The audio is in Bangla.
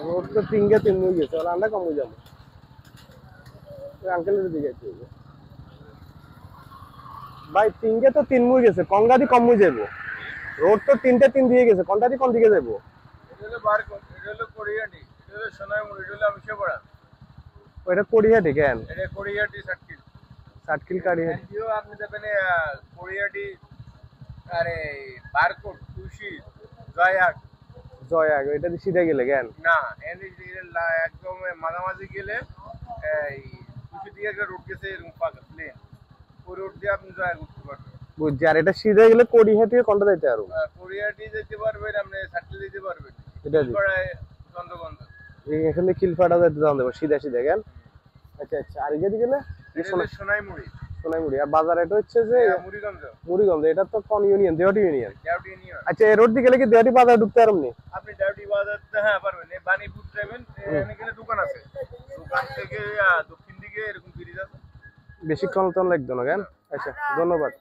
রোড তো তিনগে তিন হয়ে গেছে, ওরা আমরা কমে যাবো। আঙ্কেলের দিকে যাইতে হবে ভাই, তিনগে তো তিন মুই গেছে, কঙ্গা দি কম মুই যাবো। রোড তো তিনটে তিন দিয়ে গেছে, কোনটা দি কোন দিকে যাবো? ওইটা কোড়িয়াটি কেন? সাটকিল কাড়িয়াটি আপনি দেখবেন কোরিয়াটি আরে বারকোট খুশি জয়াক জয়াগ, এটা দিয়ে সিধা গেলে কেন? না এনে একদম মাঝামাঝি গেলে এই খুশি দিয়ে একটা রোড গেছে এরকম পাকা প্লেন, ওই রোড দিয়ে আপনি জয়াক উঠতে পারবেন। বুঝছি, আর এটা সিধা গেলে কোড়িয়াটি কোনটা যাইতে আরো? কোরিয়াটি যেতে পারবেন, আপনি সাটকিল যেতে পারবেন, এটা দি চন্দ্রগঞ্জ এখানে খিলফাটা যাইতে যাওয়া দেবো সিধা সিধা কেন? আচ্ছা আচ্ছা, আর এদিকে গেলে সোনাইমুড়ি। সোনাইমুড়ি। আর বাজার এটা হচ্ছে যে মুড়িগঞ্জ। মুড়িগঞ্জ, এটা তো কোন ইউনিয়ন? দেওয়াটি ইউনিয়ন। দেওয়াটি ইউনিয়ন। আচ্ছা, এই রোড দিয়ে গেলে কি দেওয়াটি বাজার ঢুকতে পারবেন? আপনি দেওয়াটি বাজার হ্যাঁ পারবেন, এই বাণীপুর যাবেন, এখানে দোকান আছে, দোকান থেকে দক্ষিণ দিকে এরকম ব্রিজ আছে। বেশিক্ষণ তো লাগতো না কেন? আচ্ছা, ধন্যবাদ।